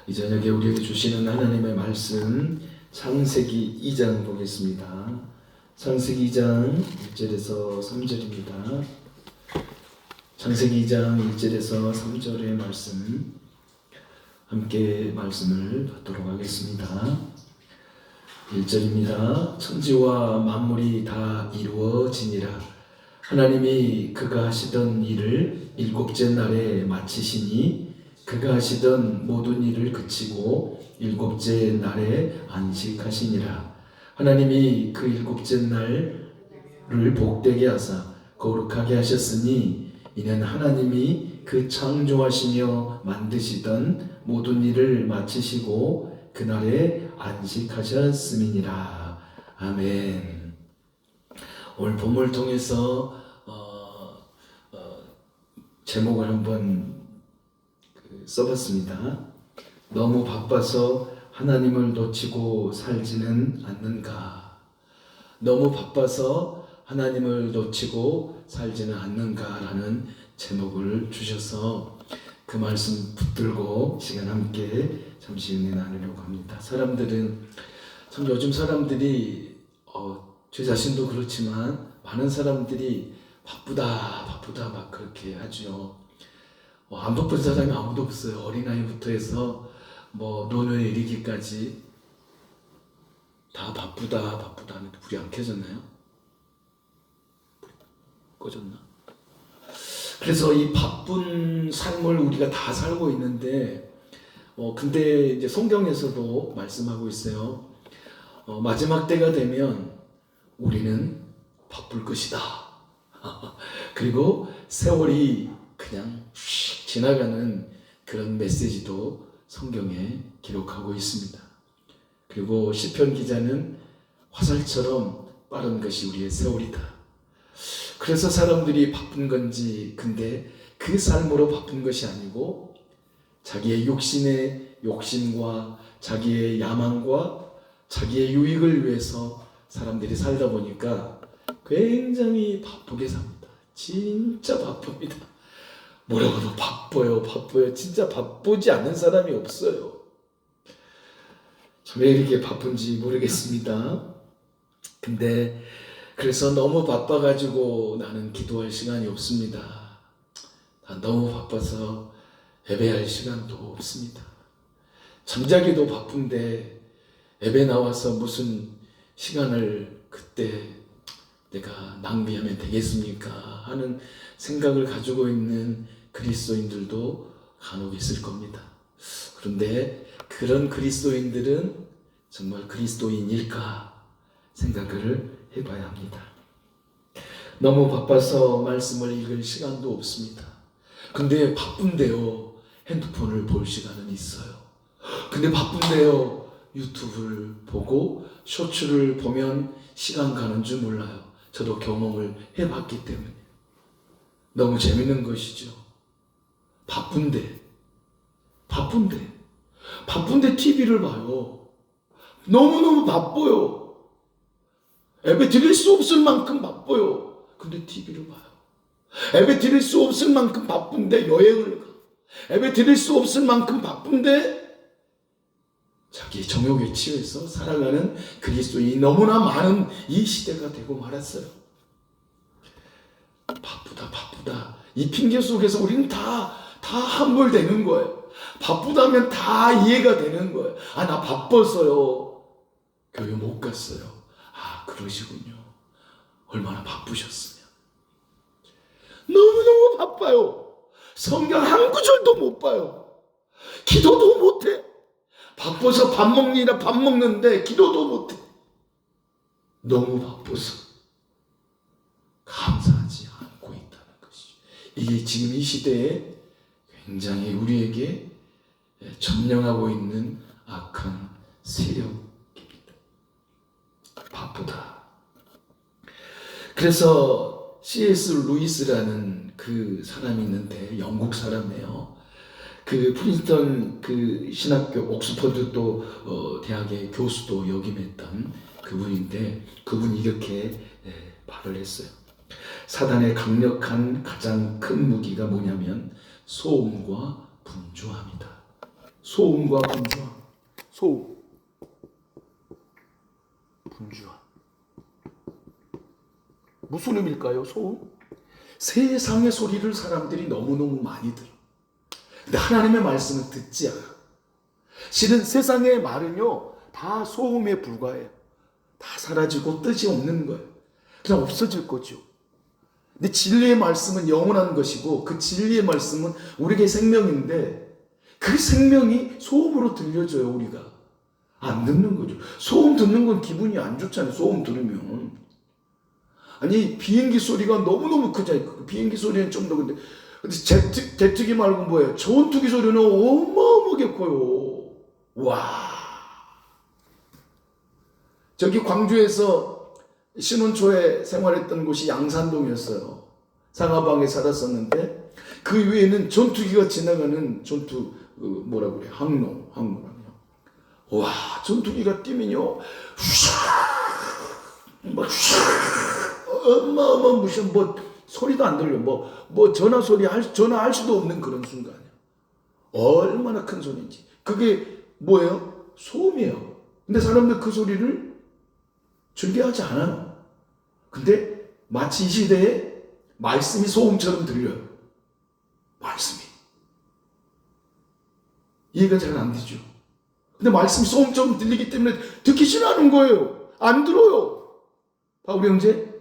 이 저녁에 우리에게 주시는 하나님의 말씀 창세기 2장 보겠습니다. 창세기 2장 1절에서 3절입니다. 창세기 2장 1절에서 3절의 말씀 함께 말씀을 받도록 하겠습니다. 1절입니다. 천지와 만물이 다 이루어지니라. 하나님이 그가 하시던 일을 일곱째 날에 마치시니 그가 하시던 모든 일을 그치고 일곱째 날에 안식하시니라. 하나님이 그 일곱째 날을 복되게 하사 거룩하게 하셨으니 이는 하나님이 그 창조하시며 만드시던 모든 일을 마치시고 그날에 안식하셨음이니라. 아멘. 오늘 본문을 통해서 제목을 한번 써봤습니다. 너무 바빠서 하나님을 놓치고 살지는 않는가? 너무 바빠서 하나님을 놓치고 살지는 않는가라는 제목을 주셔서 그 말씀 붙들고 시간 함께 잠시 은혜 나누려고 합니다. 사람들은 참 요즘 사람들이 제 자신도 그렇지만 많은 사람들이 바쁘다 막 그렇게 하죠. 안 바쁜 사람이 아무도 없어요. 어린아이부터 해서 노년에 이르기까지 다 바쁘다 하는데 불이 안 켜졌나요? 꺼졌나? 그래서 이 바쁜 삶을 우리가 다 살고 있는데 근데 이제 성경에서도 말씀하고 있어요. 마지막 때가 되면 우리는 바쁠 것이다. 그리고 세월이 그냥 휙 지나가는 그런 메시지도 성경에 기록하고 있습니다. 그리고 시편 기자는 화살처럼 빠른 것이 우리의 세월이다. 그래서 사람들이 바쁜 건지, 근데 그 삶으로 바쁜 것이 아니고 자기의 욕심과 자기의 야망과 자기의 유익을 위해서 사람들이 살다 보니까 굉장히 바쁘게 삽니다. 진짜 바쁩니다. 뭐라고도 바빠요. 진짜 바쁘지 않은 사람이 없어요. 왜 이렇게 바쁜지 모르겠습니다. 근데 그래서 너무 바빠가지고 나는 기도할 시간이 없습니다. 난 너무 바빠서 예배할 시간도 없습니다. 잠자기도 바쁜데 예배 나와서 무슨 시간을 그때 내가 낭비하면 되겠습니까? 하는 생각을 가지고 있는 그리스도인들도 간혹 있을 겁니다. 그런데 그런 그리스도인들은 정말 그리스도인일까 생각을 해봐야 합니다. 너무 바빠서 말씀을 읽을 시간도 없습니다. 근데 바쁜데요, 핸드폰을 볼 시간은 있어요. 근데 바쁜데요, 유튜브를 보고 쇼츠를 보면 시간 가는 줄 몰라요. 저도 경험을 해봤기 때문에. 너무 재밌는 것이죠. 바쁜데 TV를 봐요. 너무너무 바빠요. 예배 드릴 수 없을 만큼 바빠요. 근데 TV를 봐요. 예배 드릴 수 없을 만큼 바쁜데 여행을 가. 예배 드릴 수 없을 만큼 바쁜데 자기 정욕에 취해서 살아가는 그리스도인이 너무나 많은 이 시대가 되고 말았어요. 바쁘다. 이 핑계 속에서 우리는 다 함몰되는 거예요. 바쁘다면 다 이해가 되는 거예요. 나 바빠서요. 교회 못 갔어요. 그러시군요. 얼마나 바쁘셨으면. 너무너무 바빠요. 성경 한 구절도 못 봐요. 기도도 못해. 바빠서 밥 먹는데 기도도 못해. 너무 바빠서 감사하지 않고 있다는 것이. 이게 지금 이 시대에 굉장히 우리에게 점령하고 있는 악한 세력입니다. 바쁘다. 그래서 C.S. 루이스라는 그 사람이 있는데 영국 사람이에요. 그 프린스턴 그 신학교 옥스퍼드 또 대학의 교수도 역임했던 그분인데 그분이 이렇게 말을 했어요. 사단의 강력한 가장 큰 무기가 뭐냐면 소음과 분주함이다. 소음과 분주함. 소음, 분주함. 무슨 의미일까요? 소음? 세상의 소리를 사람들이 너무너무 많이 들어. 근데 하나님의 말씀은 듣지 않아. 실은 세상의 말은요, 다 소음에 불과해요. 다 사라지고 뜻이 없는 거예요. 그냥 없어질 거죠. 근데 진리의 말씀은 영원한 것이고, 그 진리의 말씀은 우리에게 생명인데, 그 생명이 소음으로 들려줘요, 우리가. 안 듣는 거죠. 소음 듣는 건 기분이 안 좋잖아요, 소음 들으면. 아니, 비행기 소리가 너무너무 크잖아요. 비행기 소리는 좀 더, 근데 제트기 말고 뭐예요? 전투기 소리는 어마어마하게 커요. 와. 저기 광주에서 신혼초에 생활했던 곳이 양산동이었어요. 상하방에 살았었는데 그 위에는 전투기가 지나가는 전투 뭐라 그래? 항로랑요. 와, 전투기가 뛰면요, 막 어마어마 무슨 뭐 소리도 안 들려. 뭐 전화 소리 전화할 수도 없는 그런 순간이야. 얼마나 큰 소리인지. 그게 뭐예요? 소음이에요. 근데 사람들 그 소리를 즐겨하지 않아요. 근데 마치 이 시대에 말씀이 소음처럼 들려요. 말씀이. 이해가 잘 안 되죠. 근데 말씀이 소음처럼 들리기 때문에 듣기 싫어하는 거예요. 안 들어요. 바울이 형제,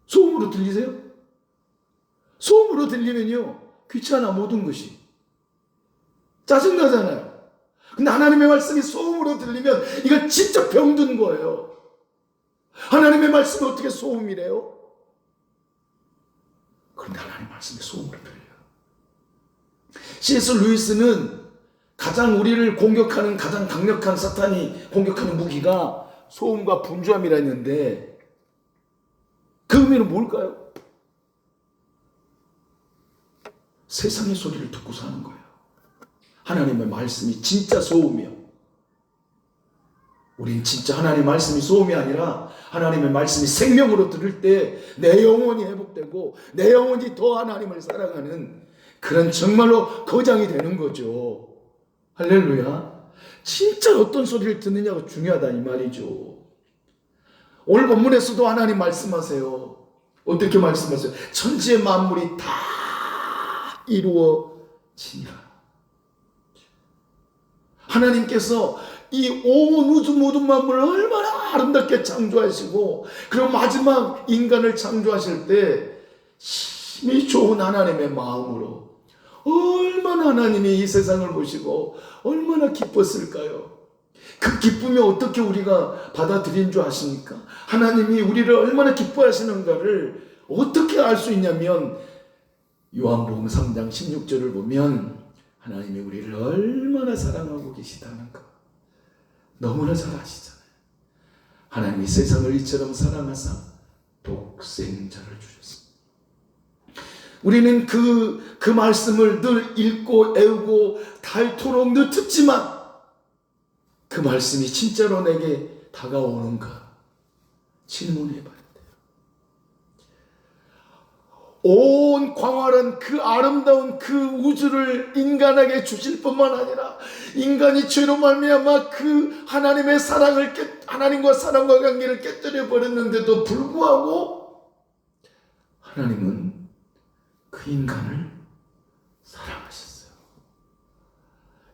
소음으로 들리세요? 소음으로 들리면요, 귀찮아, 모든 것이. 짜증나잖아요. 근데 하나님의 말씀이 소음으로 들리면 이거 진짜 병든 거예요. 하나님의 말씀이 어떻게 소음이래요? 그런데 하나님의 말씀이 소음으로 들려요. C.S. 루이스는 가장 우리를 공격하는 가장 강력한 사탄이 공격하는 무기가 소음과 분주함이라 했는데 그 의미는 뭘까요? 세상의 소리를 듣고 사는 거예요. 하나님의 말씀이 진짜 소음이요. 우린 진짜 하나님의 말씀이 소음이 아니라 하나님의 말씀이 생명으로 들을 때 내 영혼이 회복되고 내 영혼이 더 하나님을 사랑하는 그런 정말로 거장이 되는 거죠. 할렐루야. 진짜 어떤 소리를 듣느냐가 중요하다 이 말이죠. 오늘 본문에서도 하나님 말씀하세요. 어떻게 말씀하세요? 천지의 만물이 다 이루어지니라. 하나님께서 이 온 우주 모든 만물을 얼마나 아름답게 창조하시고 그리고 마지막 인간을 창조하실 때 심히 좋은 하나님의 마음으로 얼마나 하나님이 이 세상을 보시고 얼마나 기뻤을까요? 그 기쁨이 어떻게 우리가 받아들인 줄 아십니까? 하나님이 우리를 얼마나 기뻐하시는가를 어떻게 알 수 있냐면 요한복음 3장 16절을 보면 하나님이 우리를 얼마나 사랑하고 계시다는 거 너무나 잘 아시잖아요. 하나님이 세상을 이처럼 사랑하사 독생자를 주셨습니다. 우리는 그 말씀을 늘 읽고 애우고 닳도록 늘 듣지만 그 말씀이 진짜로 내게 다가오는가 질문해봐야 돼요. 온 광활한 그 아름다운 그 우주를 인간에게 주실 뿐만 아니라 인간이 죄로 말미암아 그 하나님의 사랑을 하나님과 사랑과 관계를 깨뜨려 버렸는데도 불구하고 하나님은 그 인간을 사랑하셨어요.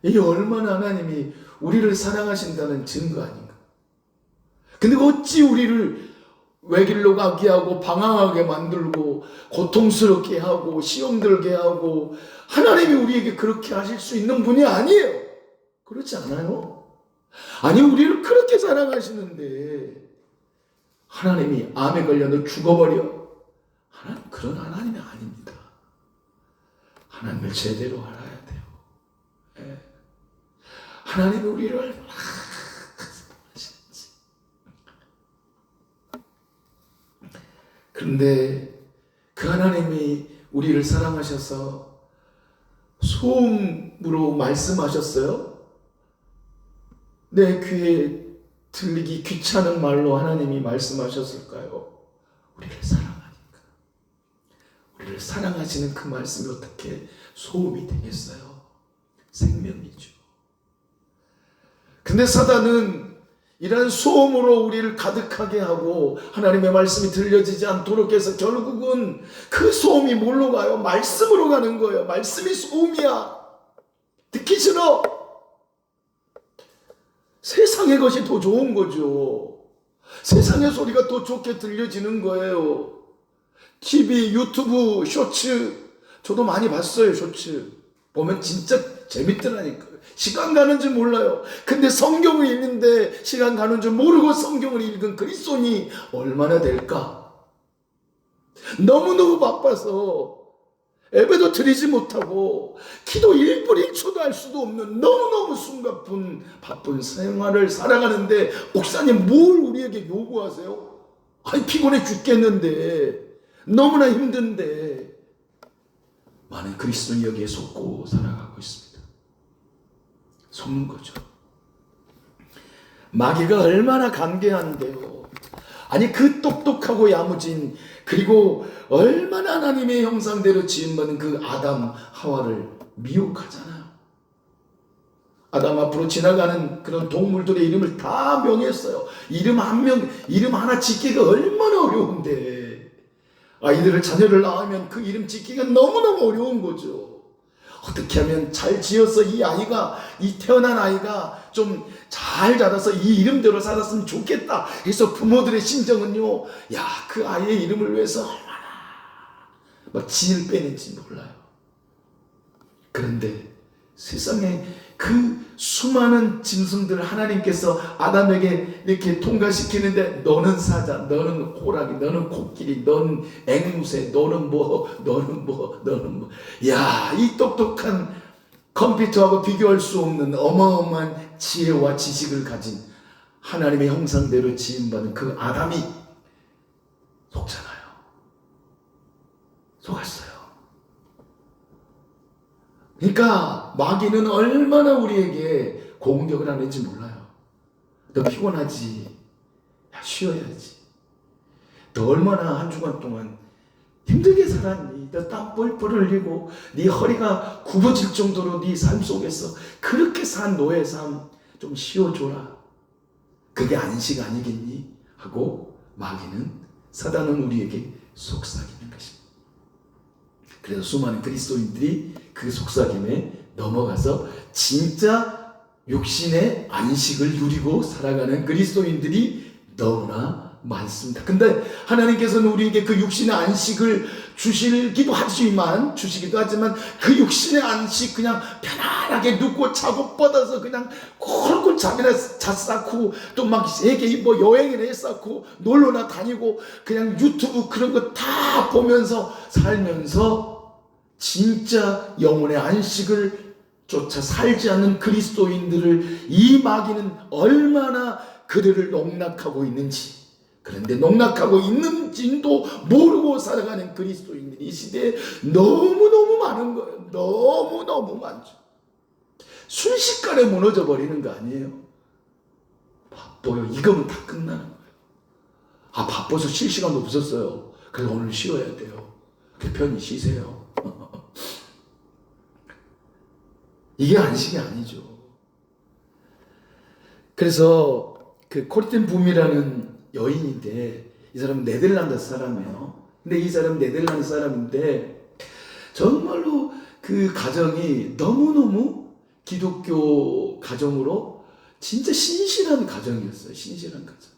이게 얼마나 하나님이 우리를 사랑하신다는 증거 아닌가? 근데 어찌 우리를 외길로 가게 하고 방황하게 만들고 고통스럽게 하고 시험 들게 하고 하나님이 우리에게 그렇게 하실 수 있는 분이 아니에요. 그렇지 않아요? 아니 우리를 그렇게 사랑하시는데 하나님이 암에 걸려 너 죽어버려. 하나님 그런 하나님이 아닙니다. 하나님을 제대로 알아야 돼요. 네. 하나님이 우리를 얼마나 그런데 그 하나님이 우리를 사랑하셔서 소음으로 말씀하셨어요? 내 귀에 들리기 귀찮은 말로 하나님이 말씀하셨을까요? 우리를 사랑하니까. 우리를 사랑하시는 그 말씀이 어떻게 소음이 되겠어요? 생명이죠. 근데 사단은 이런 소음으로 우리를 가득하게 하고 하나님의 말씀이 들려지지 않도록 해서 결국은 그 소음이 뭘로 가요? 말씀으로 가는 거예요. 말씀이 소음이야. 듣기 싫어. 세상의 것이 더 좋은 거죠. 세상의 소리가 더 좋게 들려지는 거예요. TV, 유튜브, 쇼츠 저도 많이 봤어요. 쇼츠 보면 진짜 재밌더라니까요. 시간 가는 줄 몰라요. 근데 성경을 읽는데 시간 가는 줄 모르고 성경을 읽은 그리스도인이 얼마나 될까? 너무너무 바빠서 예배도 드리지 못하고 기도 1분 1초도 할 수도 없는 너무너무 숨가쁜 바쁜 생활을 살아가는데 목사님 뭘 우리에게 요구하세요? 아니 피곤해 죽겠는데 너무나 힘든데 많은 그리스도인이 여기에 속고 살아가고 있습니다. 속는 거죠. 마귀가 얼마나 간계한데요. 아니 그 똑똑하고 야무진 그리고 얼마나 하나님의 형상대로 지음받은 그 아담 하와를 미혹하잖아요. 아담 앞으로 지나가는 그런 동물들의 이름을 다 명했어요. 이름 하나 짓기가 얼마나 어려운데 아이들을 자녀를 낳으면 그 이름 짓기가 너무너무 어려운 거죠. 어떻게 하면 잘 지어서 이 태어난 아이가 좀 잘 자라서 이 이름대로 살았으면 좋겠다 해서 부모들의 심정은요, 야, 그 아이의 이름을 위해서 얼마나 막 진을 빼낸지 몰라요. 그런데 세상에 그 수많은 짐승들을 하나님께서 아담에게 이렇게 통과시키는데 너는 사자, 너는 호랑이, 너는 코끼리, 너는 앵무새, 너는 뭐. 야, 이 똑똑한 컴퓨터하고 비교할 수 없는 어마어마한 지혜와 지식을 가진 하나님의 형상대로 지음받은 그 아담이 속잖아요. 속았어요. 그러니까 마귀는 얼마나 우리에게 공격을 하는지 몰라요. 너 피곤하지? 야, 쉬어야지. 너 얼마나 한 주간 동안 힘들게 살았니? 너 땀 뻘뻘 흘리고 네 허리가 굽어질 정도로 네 삶 속에서 그렇게 산 너의 삶 좀 쉬어줘라. 그게 안식 아니겠니? 하고 마귀는 사단은 우리에게 속삭이는 것입니다. 그래서 수많은 그리스도인들이 그 속삭임에 넘어가서 진짜 육신의 안식을 누리고 살아가는 그리스도인들이 너무나 많습니다. 근데 하나님께서는 우리에게 그 육신의 안식을 주시기도 하지만 그 육신의 안식 그냥 편안하게 눕고 자고 뻗어서 그냥 콜콜 잠이나 잤쌓고 또 막 세계 뭐 여행이나 했쌓고 놀러나 다니고 그냥 유튜브 그런 거 다 보면서 살면서 진짜 영혼의 안식을 쫓아 살지 않는 그리스도인들을 이 마귀는 얼마나 그들을 농락하고 있는지, 그런데 농락하고 있는지도 모르고 살아가는 그리스도인들이 이 시대에 너무너무 많은 거예요. 너무너무 많죠. 순식간에 무너져 버리는 거 아니에요? 바빠요. 이거면 다 끝나는 거예요. 아, 바빠서 쉴 시간도 없었어요. 그래서 오늘 쉬어야 돼요. 그 편히 쉬세요. 이게 안식이 아니죠. 그래서 그 코리틴 붐이라는 여인인데 이 사람은 네덜란드 사람이에요. 근데 이 사람은 네덜란드 사람인데 정말로 그 가정이 너무너무 기독교 가정으로 진짜 신실한 가정이었어요. 신실한 가정.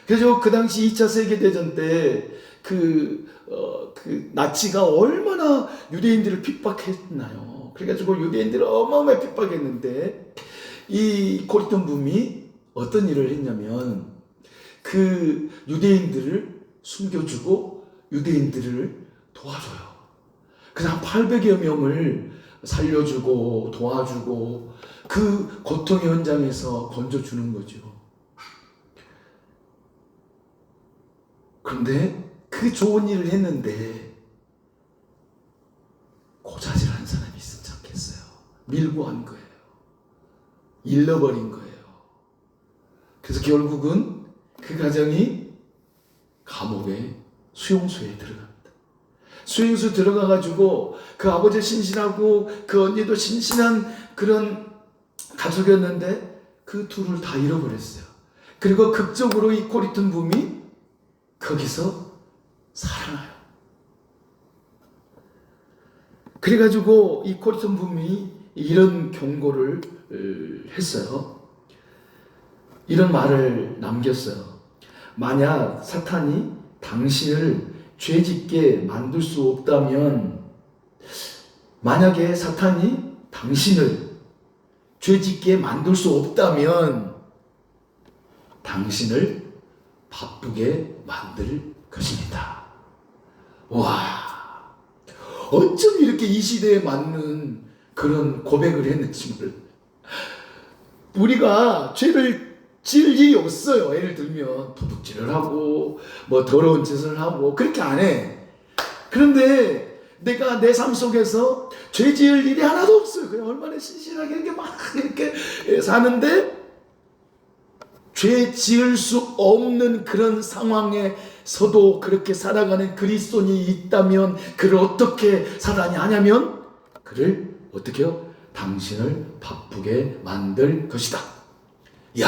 그래서 그 당시 2차 세계대전 때 그 나치가 얼마나 유대인들을 핍박했나요. 그래가지고 유대인들을 어마어마하게 핍박했는데 이 코리턴 붐이 어떤 일을 했냐면 그 유대인들을 숨겨주고 유대인들을 도와줘요. 그래서 한 800여 명을 살려주고 도와주고 그 고통의 현장에서 건져주는 거죠. 그런데 그 좋은 일을 했는데 고자질하는 사람이 있었지 않겠어요? 밀고 한 거예요. 잃어버린 거예요. 그래서 결국은 그 가정이 감옥에 수용소에 들어갑니다. 수용소 들어가가지고 그 아버지 신실하고 그 언니도 신실한 그런 가족이었는데 그 둘을 다 잃어버렸어요. 그리고 극적으로 이 코리턴 붐이 거기서 살아나요. 그래가지고 이 코리턴 붐이 이런 경고를 했어요. 이런 말을 남겼어요. 만약 사탄이 당신을 죄짓게 만들 수 없다면, 만약에 사탄이 당신을 죄짓게 만들 수 없다면 당신을 바쁘게 만들 것입니다. 와, 어쩜 이렇게 이 시대에 맞는 그런 고백을 했는지 몰라. 우리가 죄를 지을 일이 없어요. 예를 들면 도둑질을 하고 뭐 더러운 짓을 하고 그렇게 안 해. 그런데 내가 내 삶 속에서 죄 지을 일이 하나도 없어요. 그냥 얼마나 신실하게 이렇게 막 이렇게 사는데, 죄 지을 수 없는 그런 상황에서도 그렇게 살아가는 그리스도인이 있다면 그를 어떻게 사단이 하냐면, 그를 어떻게 해요? 당신을 바쁘게 만들 것이다. 이야,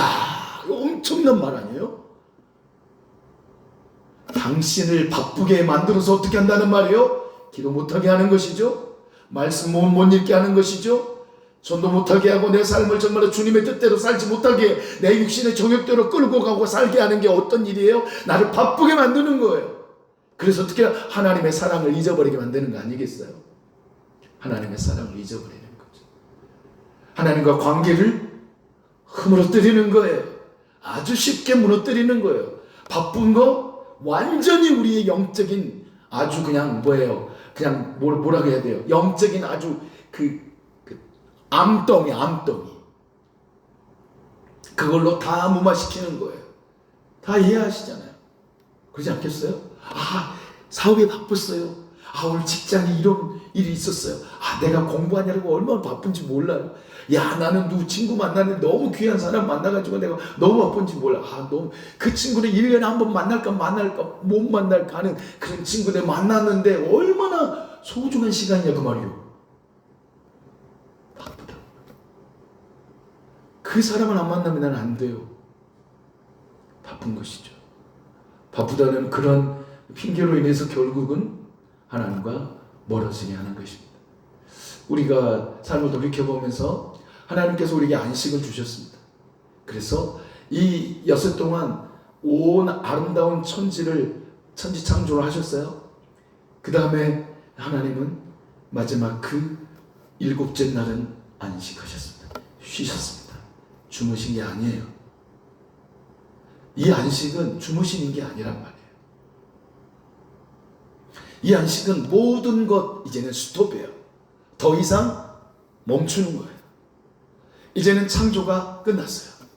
엄청난 말 아니에요? 당신을 바쁘게 만들어서 어떻게 한다는 말이에요? 기도 못하게 하는 것이죠. 말씀 못 읽게 하는 것이죠. 전도 못하게 하고 내 삶을 정말로 주님의 뜻대로 살지 못하게 내 육신의 정욕대로 끌고 가고 살게 하는 게 어떤 일이에요? 나를 바쁘게 만드는 거예요. 그래서 어떻게 하나님의 사랑을 잊어버리게 만드는 거 아니겠어요? 하나님의 사랑을 잊어버리는 거죠. 하나님과 관계를 흐물어뜨리는 거예요. 아주 쉽게 무너뜨리는 거예요. 바쁜 거 완전히 우리의 영적인 아주 그냥 뭐예요? 그냥 뭐라고 해야 돼요? 영적인 아주 그 암덩이. 그걸로 다 무마시키는 거예요. 다 이해하시잖아요. 그러지 않겠어요? 아, 사업에 바빴어요. 아, 오늘 직장에 이런 일이 있었어요. 아, 내가 공부하느라고 얼마나 바쁜지 몰라요. 야, 나는 누구 친구 만나는데 너무 귀한 사람 만나가지고 내가 너무 바쁜지 몰라. 아, 너무 그 친구를 1년에 한 번 만날까 못 만날까 하는 그런 친구들 만났는데 얼마나 소중한 시간이냐 그 말이요. 바쁘다. 그 사람을 안 만나면 난 안 돼요. 바쁜 것이죠. 바쁘다는 그런 핑계로 인해서 결국은 하나님과 멀어지게 하는 것입니다. 우리가 삶을 돌이켜보면서 하나님께서 우리에게 안식을 주셨습니다. 그래서 이 여섯 동안 온 아름다운 천지 창조를 하셨어요. 그 다음에 하나님은 마지막 그 일곱째 날은 안식하셨습니다. 쉬셨습니다. 주무신 게 아니에요. 이 안식은 주무시는 게 아니란 말이에요. 이 안식은 모든 것 이제는 스톱이에요. 더 이상 멈추는 거예요. 이제는 창조가 끝났어요.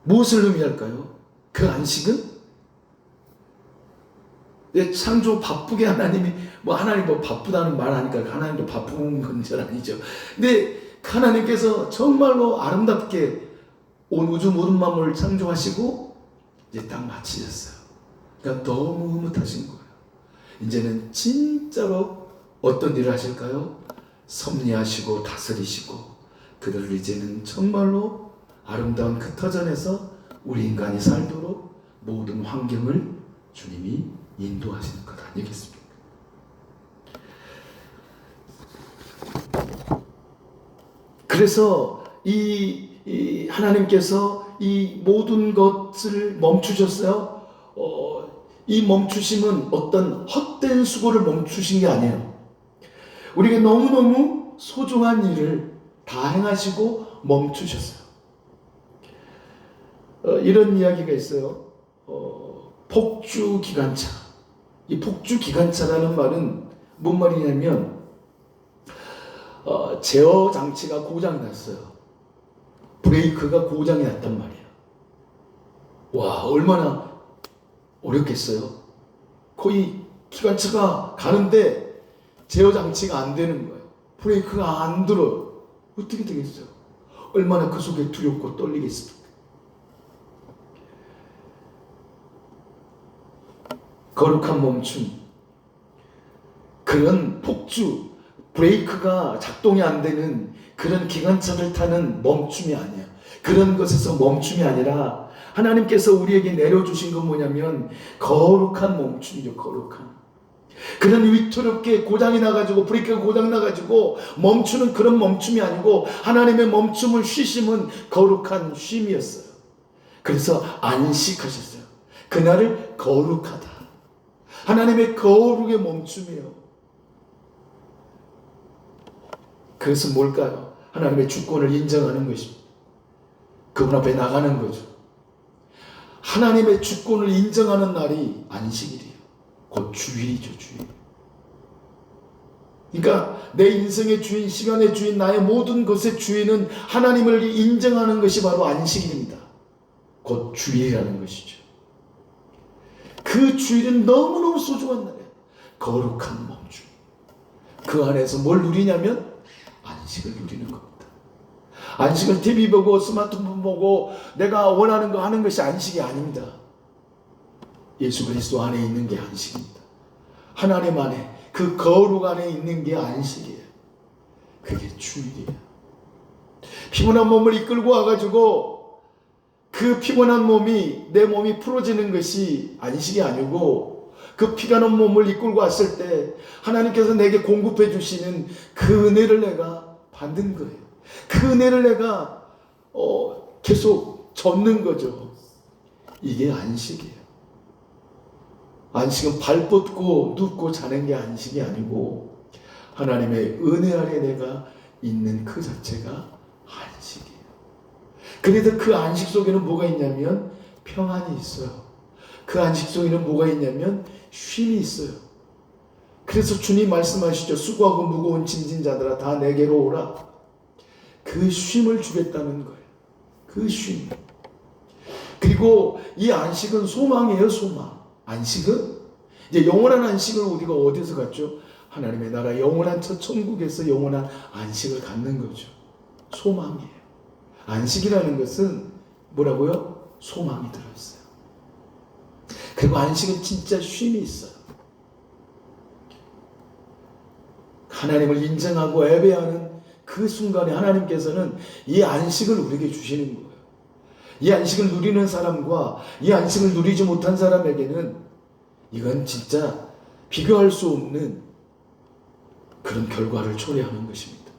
무엇을 의미할까요? 그 안식은 창조 바쁘게 하나님이 하나님 바쁘다는 말 하니까 하나님도 바쁜 건 잘 아니죠. 근데 하나님께서 정말로 아름답게 온 우주 모든 만물을 창조하시고 이제 딱 마치셨어요. 그러니까 너무 흐뭇하신 거예요. 이제는 진짜로 어떤 일을 하실까요? 섭리하시고 다스리시고 그들을 이제는 정말로 아름다운 그 터전에서 우리 인간이 살도록 모든 환경을 주님이 인도하시는 것 아니겠습니까? 그래서 이 하나님께서 이 모든 것을 멈추셨어요. 이 멈추심은 어떤 헛된 수고를 멈추신 게 아니에요. 우리에게 너무너무 소중한 일을 다 행하시고 멈추셨어요. 이런 이야기가 있어요. 폭주기관차. 이 폭주기관차라는 말은 뭔 말이냐면 제어 장치가 고장이 났어요. 브레이크가 고장이 났단 말이에요. 와, 얼마나 어렵겠어요. 거의 기관차가 가는데 제어 장치가 안 되는 거예요. 브레이크가 안 들어요. 어떻게 되겠어요? 얼마나 그 속에 두렵고 떨리겠습니까? 거룩한 멈춤, 그런 폭주, 브레이크가 작동이 안 되는 그런 기관차를 타는 멈춤이 아니야. 그런 것에서 멈춤이 아니라 하나님께서 우리에게 내려주신 건 뭐냐면 거룩한 멈춤이죠. 거룩한. 그런 위태롭게 고장이 나가지고 브레이크가 고장 나가지고 멈추는 그런 멈춤이 아니고 하나님의 멈춤을 쉬심은 거룩한 쉼이었어요. 그래서 안식하셨어요. 그날을 거룩하다. 하나님의 거룩의 멈춤이에요. 그것은 뭘까요? 하나님의 주권을 인정하는 것입니다. 그분 앞에 나가는 거죠. 하나님의 주권을 인정하는 날이 안식일이에요. 곧 주일이죠, 주일. 그러니까 내 인생의 주인, 시간의 주인, 나의 모든 것의 주인은 하나님을 인정하는 것이 바로 안식일입니다. 곧 주일이라는 것이죠. 그 주일은 너무너무 소중한 날이에요. 거룩한 멈춤. 그 안에서 뭘 누리냐면 안식을 누리는 겁니다. 안식은 TV 보고 스마트폰 보고 내가 원하는 거 하는 것이 안식이 아닙니다. 예수 그리스도 안에 있는 게 안식입니다. 하나님 안에 그 거룩 안에 있는 게 안식이에요. 그게 주일이에요. 피곤한 몸을 이끌고 와가지고 그 피곤한 몸이 내 몸이 풀어지는 것이 안식이 아니고 그 피가 난 몸을 이끌고 왔을 때 하나님께서 내게 공급해 주시는 그 은혜를 내가 받는 거예요. 그 은혜를 내가 계속 젓는 거죠. 이게 안식이에요. 안식은 발 뻗고 눕고 자는 게 안식이 아니고 하나님의 은혜 아래 내가 있는 그 자체가 안식이에요. 그래도 그 안식 속에는 뭐가 있냐면 평안이 있어요. 그 안식 속에는 뭐가 있냐면 쉼이 있어요. 그래서 주님 말씀하시죠. 수고하고 무거운 짐진 자들아 다 내게로 오라. 그 쉼을 주겠다는 거예요. 그 쉼. 그리고 이 안식은 소망이에요. 소망. 안식은 이제 영원한 안식을 우리가 어디서 갖죠? 하나님의 나라 영원한 첫 천국에서 영원한 안식을 갖는 거죠. 소망이에요. 안식이라는 것은 뭐라고요? 소망이 들어있어요. 그리고 안식은 진짜 쉼이 있어요. 하나님을 인정하고 예배하는 그 순간에 하나님께서는 이 안식을 우리에게 주시는 거예요. 이 안식을 누리는 사람과 이 안식을 누리지 못한 사람에게는 이건 진짜 비교할 수 없는 그런 결과를 초래하는 것입니다.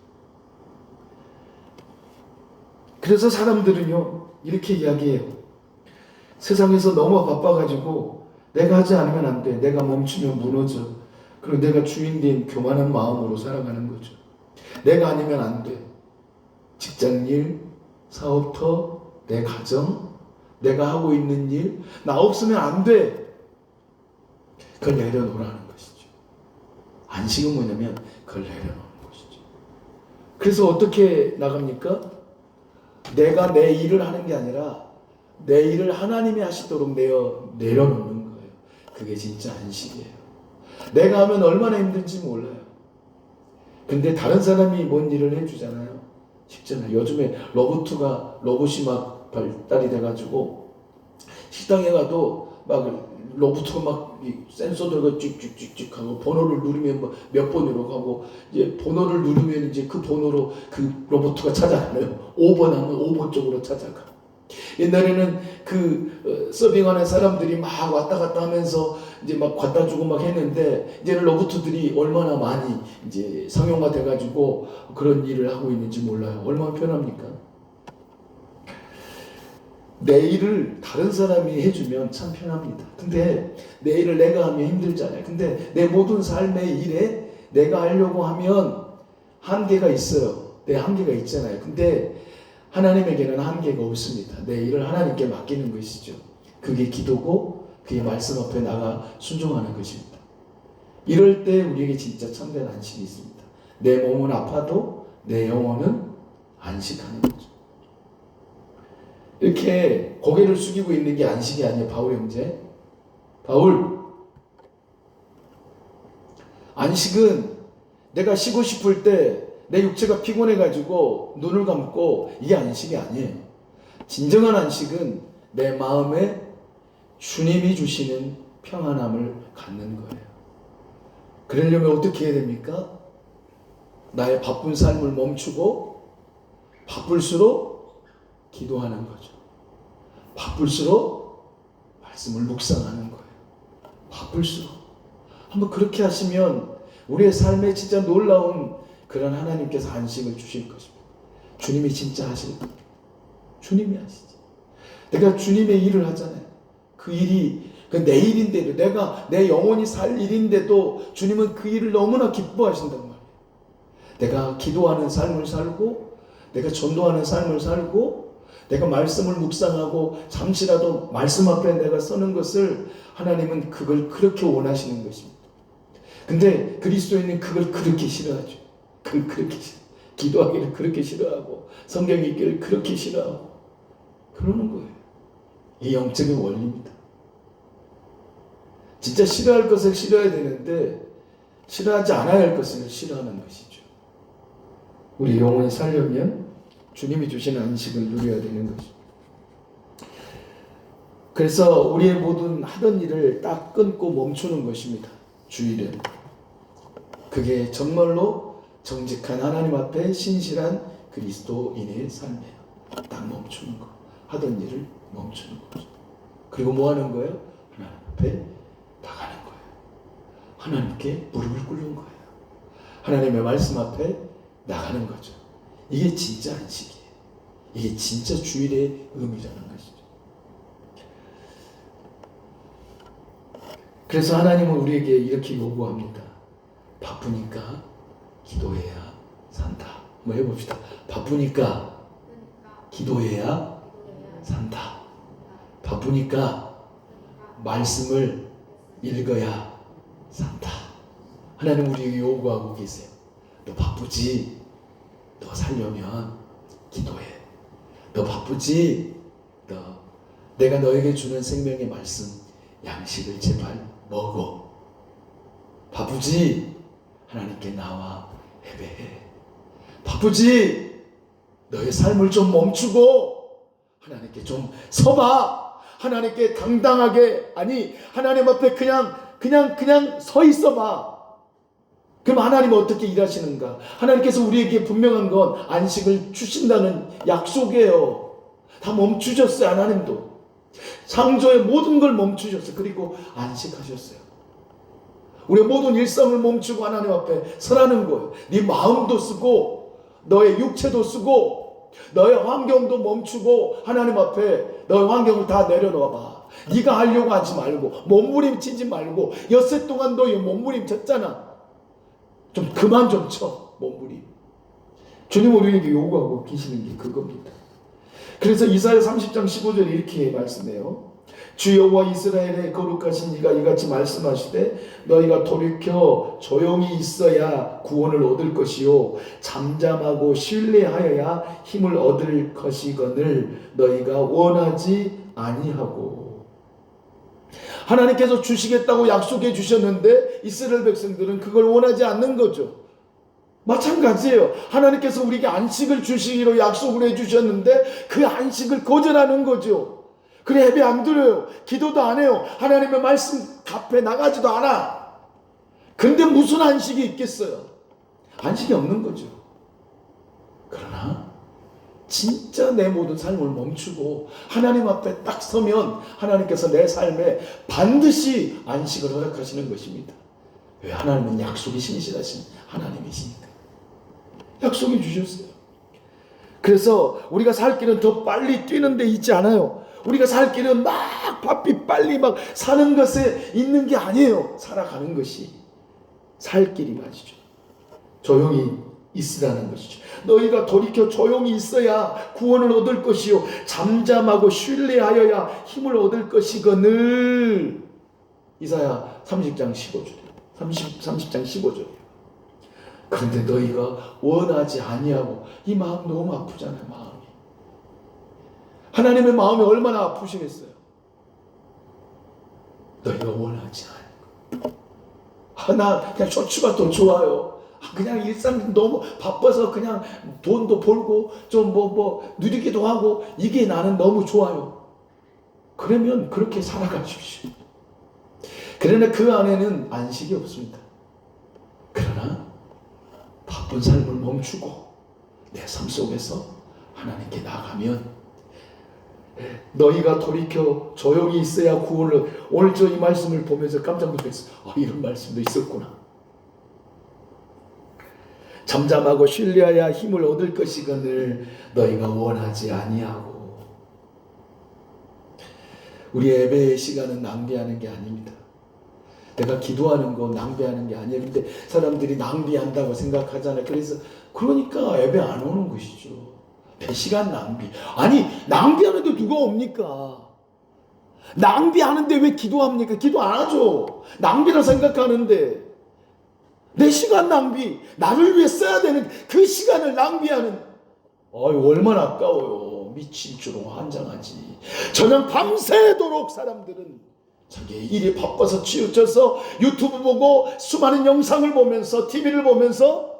그래서 사람들은요 이렇게 이야기해요. 세상에서 너무 바빠가지고 내가 하지 않으면 안 돼. 내가 멈추면 무너져. 그리고 내가 주인된 교만한 마음으로 살아가는 거죠. 내가 아니면 안 돼. 직장일, 사업터, 내 가정, 내가 하고 있는 일, 나 없으면 안 돼. 그걸 내려놓으라는 것이죠. 안식은 뭐냐면 그걸 내려놓는 것이죠. 그래서 어떻게 나갑니까? 내가 내 일을 하는 게 아니라 내 일을 하나님이 하시도록 내려놓는 거예요. 그게 진짜 안식이에요. 내가 하면 얼마나 힘든지 몰라요. 근데 다른 사람이 뭔 일을 해주잖아요. 쉽잖아요. 요즘에 로봇이 막 발달이 돼가지고 식당에 가도 막 로봇가 막 센서 들고 찍찍찍찍 하고 번호를 누르면 뭐 몇 번으로 가고 이제 번호를 누르면 이제 그 번호로 그 로봇가 찾아가요. 5번 하면 5번 쪽으로 찾아가. 옛날에는 그 서빙하는 사람들이 막 왔다 갔다 하면서 이제 막 갖다 주고 막 했는데 이제는 로봇들이 얼마나 많이 이제 상용화 돼가지고 그런 일을 하고 있는지 몰라요. 얼마나 편합니까? 내 일을 다른 사람이 해주면 참 편합니다. 근데 내 일을 내가 하면 힘들잖아요. 근데 내 모든 삶의 일에 내가 하려고 하면 한계가 있어요. 내 한계가 있잖아요. 근데 하나님에게는 한계가 없습니다. 내 일을 하나님께 맡기는 것이죠. 그게 기도고 그게 말씀 앞에 나가 순종하는 것입니다. 이럴 때 우리에게 진짜 참된 안식이 있습니다. 내 몸은 아파도 내 영혼은 안식하는 거죠. 이렇게 고개를 숙이고 있는 게 안식이 아니에요. 바울 형제. 바울. 안식은 내가 쉬고 싶을 때 내 육체가 피곤해가지고 눈을 감고 이게 안식이 아니에요. 진정한 안식은 내 마음에 주님이 주시는 평안함을 갖는 거예요. 그러려면 어떻게 해야 됩니까? 나의 바쁜 삶을 멈추고 바쁠수록 기도하는 거죠. 바쁠수록 말씀을 묵상하는 거예요. 바쁠수록. 한번 그렇게 하시면 우리의 삶에 진짜 놀라운 그런 하나님께서 안식을 주실 것입니다. 주님이 진짜 하실 거예요. 주님이 하시지. 내가 주님의 일을 하잖아요. 그 일이 내 일인데도, 내가 내 영혼이 살 일인데도 주님은 그 일을 너무나 기뻐하신단 말이에요. 내가 기도하는 삶을 살고, 내가 전도하는 삶을 살고, 내가 말씀을 묵상하고 잠시라도 말씀 앞에 내가 서는 것을 하나님은 그걸 그렇게 원하시는 것입니다. 근데 그리스도인은 그걸 그렇게 싫어하죠. 그걸 그렇게 싫어. 기도하기를 그렇게 싫어하고 성경 읽기를 그렇게 싫어하고 그러는 거예요. 이 영적인 원리입니다. 진짜 싫어할 것을 싫어해야 되는데 싫어하지 않아야 할 것을 싫어하는 것이죠. 우리 영혼이 살려면 주님이 주신 안식을 누려야 되는 것입니다. 그래서 우리의 모든 하던 일을 딱 끊고 멈추는 것입니다. 주일은. 그게 정말로 정직한 하나님 앞에 신실한 그리스도인의 삶이에요. 딱 멈추는 거. 하던 일을 멈추는 거죠. 그리고 뭐 하는 거예요? 하나님 앞에 나가는 거예요. 하나님께 무릎을 꿇는 거예요. 하나님의 말씀 앞에 나가는 거죠. 이게 진짜 안식이에요. 이게 진짜 주일의 의미라는 것이죠. 그래서 하나님은 우리에게 이렇게 요구합니다. 바쁘니까 기도해야 산다. 한번 해봅시다. 바쁘니까 기도해야 산다. 바쁘니까 말씀을 읽어야 산다. 하나님 우리에게 요구하고 계세요. 너 바쁘지? 너 살려면 기도해. 너 바쁘지? 내가 너에게 주는 생명의 말씀, 양식을 제발 먹어. 바쁘지? 하나님께 나와 예배해. 바쁘지? 너의 삶을 좀 멈추고 하나님께 좀 서봐. 하나님께 당당하게, 아니 하나님 앞에 그냥 서 있어봐. 그럼 하나님은 어떻게 일하시는가? 하나님께서 우리에게 분명한 건 안식을 주신다는 약속이에요. 다 멈추셨어요. 하나님도 창조의 모든 걸 멈추셨어요. 그리고 안식하셨어요. 우리의 모든 일상을 멈추고 하나님 앞에 서라는 거예요. 네 마음도 쓰고 너의 육체도 쓰고 너의 환경도 멈추고 하나님 앞에 너의 환경을 다 내려놓아봐. 네가 하려고 하지 말고 몸부림치지 말고 엿새 동안 너 몸부림쳤잖아. 좀 그만 좀 쳐. 몸부림. 주님 우리에게 요구하고 계시는 게 그겁니다. 그래서 이사야 30장 15절에 이렇게 말씀해요. 주 여호와 이스라엘의 거룩하신 이가 이같이 말씀하시되 너희가 돌이켜 조용히 있어야 구원을 얻을 것이요 잠잠하고 신뢰하여야 힘을 얻을 것이거늘 너희가 원하지 아니하고. 하나님께서 주시겠다고 약속해 주셨는데 이스라엘 백성들은 그걸 원하지 않는 거죠. 마찬가지예요. 하나님께서 우리에게 안식을 주시기로 약속을 해주셨는데 그 안식을 거절하는 거죠. 그래 예배 안 드려요. 기도도 안 해요. 하나님의 말씀 앞에 나가지도 않아. 근데 무슨 안식이 있겠어요? 안식이 없는 거죠. 그러나 진짜 내 모든 삶을 멈추고 하나님 앞에 딱 서면 하나님께서 내 삶에 반드시 안식을 허락하시는 것입니다. 왜? 하나님은 약속이 신실하신 하나님이시니까. 약속해 주셨어요. 그래서 우리가 살 길은 더 빨리 뛰는 데 있지 않아요. 우리가 살 길은 막 바삐 빨리 막 사는 것에 있는 게 아니에요. 살아가는 것이 살 길이 맞죠. 조용히 있으라는 것이죠. 너희가 돌이켜 조용히 있어야 구원을 얻을 것이요 잠잠하고 신뢰하여야 힘을 얻을 것이거늘. 이사야 30장 15절이에요. 30장 15절이에요. 그런데 너희가 원하지 아니하고 이 마음 너무 아프잖아요. 마음이. 하나님의 마음이 얼마나 아프시겠어요. 너희가 원하지 않고 나 그냥 쇼츠가 더 좋아요. 그냥 일상 너무 바빠서 그냥 돈도 벌고 좀 뭐 누리기도 하고 이게 나는 너무 좋아요. 그러면 그렇게 살아가십시오. 그러나 그 안에는 안식이 없습니다. 그러나 바쁜 삶을 멈추고 내 삶 속에서 하나님께 나가면 너희가 돌이켜 조용히 있어야 구원을. 오늘 저 이 말씀을 보면서 깜짝 놀랐어요. 이런 말씀도 있었구나. 잠잠하고 신뢰하여 힘을 얻을 것이거늘 너희가 원하지 아니하고. 우리 예배의 시간은 낭비하는 게 아닙니다. 내가 기도하는 거 낭비하는 게 아니에요. 근데 사람들이 낭비한다고 생각하잖아요. 그러니까 예배 안 오는 것이죠. 내 시간 낭비. 아니, 낭비하는데 누가 옵니까? 낭비하는데 왜 기도합니까? 기도 안 하죠. 낭비라 생각하는데. 내 시간 낭비, 나를 위해 써야 되는 그 시간을 낭비하는. 얼마나 아까워요. 미칠 줄로 환장하지. 저녁 밤새도록 사람들은 자기의 일이 바빠서 치우쳐서 유튜브 보고 수많은 영상을 보면서 TV를 보면서.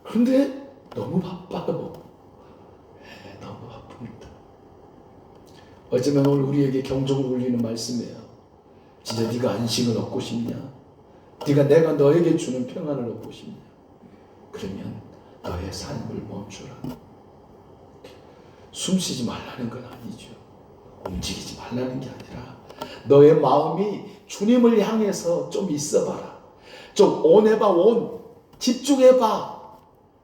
그런데 너무 바빠요. 너무 바쁩니다. 어쩌면 오늘 우리에게 경종을 울리는 말씀이에요. 진짜 네가 안식을 얻고 싶냐? 내가 너에게 주는 평안을 얻고 싶냐? 그러면 너의 삶을 멈추라. 숨쉬지 말라는 건 아니죠. 움직이지 말라는 게 아니라 너의 마음이 주님을 향해서 좀 있어봐라. 좀 온해봐. 집중해봐.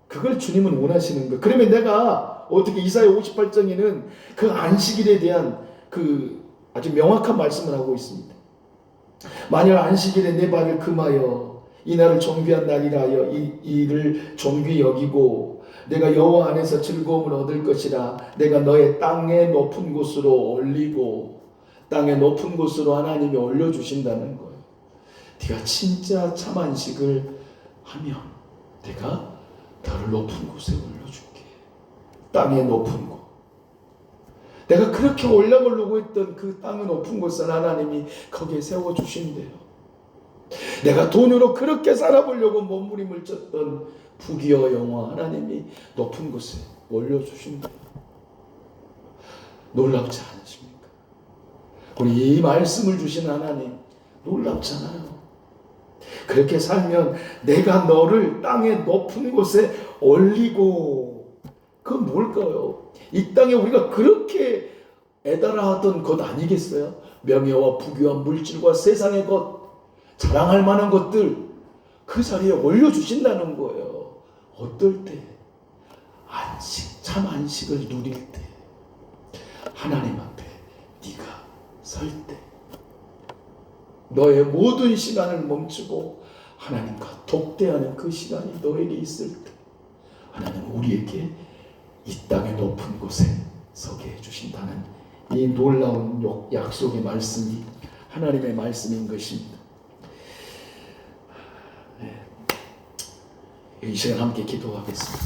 그걸 주님은 원하시는 거예요. 그러면 내가 어떻게 이사야 58장에는 그 안식일에 대한 그 아주 명확한 말씀을 하고 있습니다. 만일 안식일에 내 발을 금하여 이날을 존귀한 날이라 하여 이 일을 존귀히 여기고 내가 여호와 안에서 즐거움을 얻을 것이라. 내가 너의 땅의 높은 곳으로 올리고. 땅의 높은 곳으로 하나님이 올려주신다는 거예요. 네가 진짜 참 안식을 하면 내가 너를 높은 곳에 올려줄게. 땅의 높은 곳. 내가 그렇게 올려보려고 했던 그 땅의 높은 곳을 하나님이 거기에 세워주신대요. 내가 돈으로 그렇게 살아보려고 몸부림을 쳤던 부귀와 영화 하나님이 높은 곳에 올려주신대요. 놀랍지 않으십니까? 우리 이 말씀을 주신 하나님 놀랍잖아요. 그렇게 살면 내가 너를 땅의 높은 곳에 올리고. 그건 뭘까요? 이 땅에 우리가 그렇게 애달아하던 것 아니겠어요? 명예와 부귀와 물질과 세상의 것, 자랑할 만한 것들 그 자리에 올려주신다는 거예요. 어떨 때? 안식, 참 안식을 누릴 때. 하나님 앞에 네가 설 때. 너의 모든 시간을 멈추고 하나님과 독대하는 그 시간이 너에게 있을 때 하나님은 우리에게 이 땅의 높은 곳에 서게 해주신다는 이 놀라운 약속의 말씀이 하나님의 말씀인 것입니다. 이 시간 함께 기도하겠습니다.